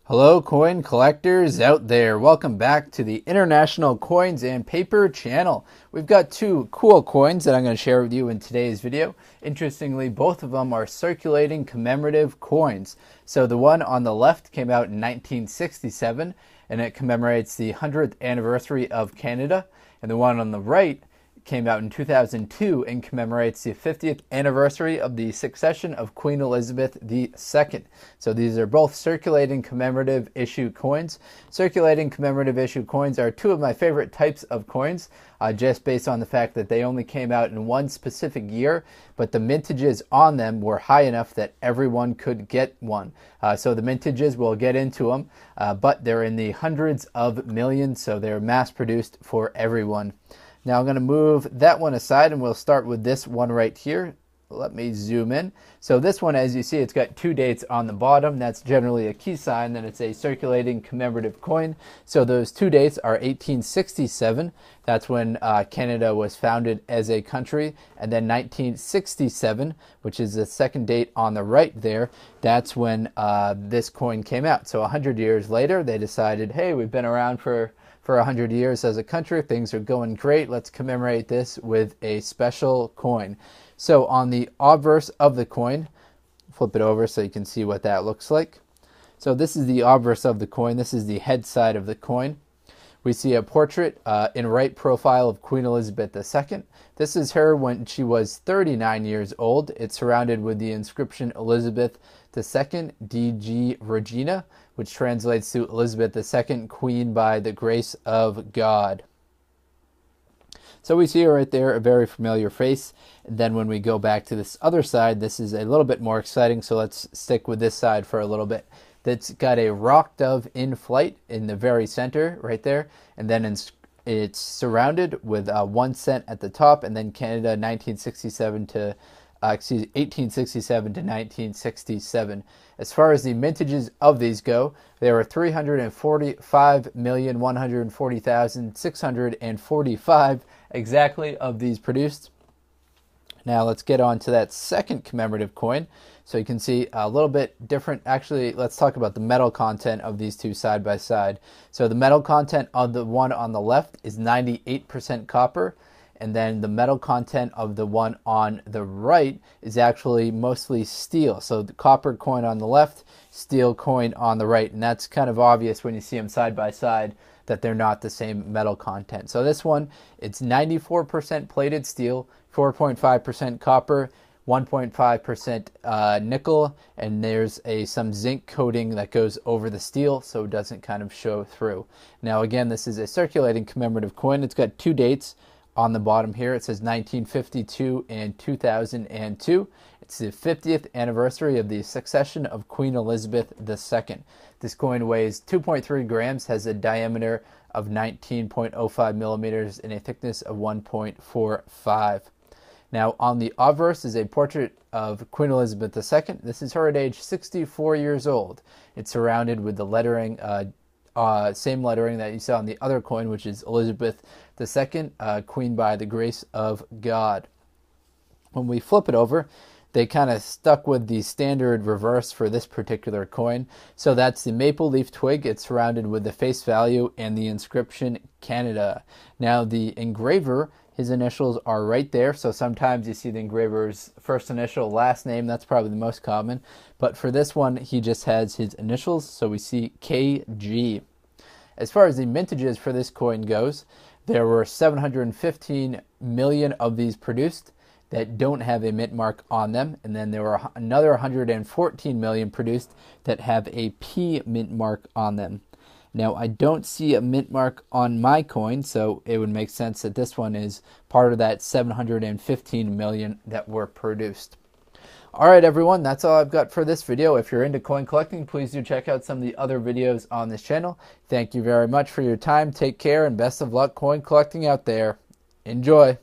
Hello coin collectors out there, welcome back to the International Coins and Paper channel. We've got two cool coins that I'm going to share with you in today's video. Interestingly, both of them are circulating commemorative coins. So the one on the left came out in 1967 and it commemorates the 100th anniversary of Canada, and the one on the right came out in 2002 and commemorates the 50th anniversary of the succession of Queen Elizabeth II. So these are both circulating commemorative issue coins. Circulating commemorative issue coins are two of my favorite types of coins, just based on the fact that they only came out in one specific year, but the mintages on them were high enough that everyone could get one. So the mintages, we'll get into them, but they're in the hundreds of millions, so they're mass produced for everyone. Now I'm going to move that one aside and we'll start with this one right here. Let me zoom in. So this one, as you see, it's got two dates on the bottom. That's generally a key sign that it's a circulating commemorative coin. So those two dates are 1867. That's when Canada was founded as a country. And then 1967, which is the second date on the right there, that's when this coin came out. So 100 years later, they decided, hey, we've been around for 100 years as a country. Things are going great. Let's commemorate this with a special coin. So on the obverse of the coin, flip it over so you can see what that looks like. So this is the obverse of the coin. This is the head side of the coin. We see a portrait in right profile of Queen Elizabeth II. This is her when she was 39 years old. It's surrounded with the inscription Elizabeth II, DG REGINA, which translates to Elizabeth II, Queen by the grace of God. So we see right there a very familiar face. And then when we go back to this other side, this is a little bit more exciting. So let's stick with this side for a little bit. That's got a rock dove in flight in the very center right there. And then it's surrounded with 1 cent at the top, and then Canada 1867 to 1967. As far as the mintages of these go, there are 345,140,645 exactly of these produced. Now let's get on to that second commemorative coin. So you can see a little bit different. Actually, let's talk about the metal content of these two side by side. So the metal content of the one on the left is 98% copper. And then the metal content of the one on the right is actually mostly steel. So the copper coin on the left, steel coin on the right. And that's kind of obvious when you see them side by side that they're not the same metal content. So this one, it's 94% plated steel, 4.5% copper, 1.5% nickel, and there's some zinc coating that goes over the steel so it doesn't kind of show through. Now again, this is a circulating commemorative coin. It's got two dates on the bottom here. It says 1952 and 2002. It's the 50th anniversary of the succession of Queen Elizabeth II. This coin weighs 2.3 grams, has a diameter of 19.05 millimeters, and a thickness of 1.45. Now on the obverse is a portrait of Queen Elizabeth II. This is her at age 64 years old. It's surrounded with the lettering, same lettering that you saw on the other coin, which is Elizabeth II, Queen by the grace of God. When we flip it over, they kind of stuck with the standard reverse for this particular coin. So that's the maple leaf twig. It's surrounded with the face value and the inscription Canada. Now the engraver, his initials are right there. So sometimes you see the engraver's first initial, last name. That's probably the most common. But for this one, he just has his initials. So we see KG. As far as the mintages for this coin goes, there were 715 million of these produced that don't have a mint mark on them, and then there were another 114 million produced that have a P mint mark on them. Now I don't see a mint mark on my coin, so it would make sense that this one is part of that 715 million that were produced. Alright everyone, that's all I've got for this video. If you're into coin collecting, please do check out some of the other videos on this channel. Thank you very much for your time. Take care and best of luck coin collecting out there. Enjoy!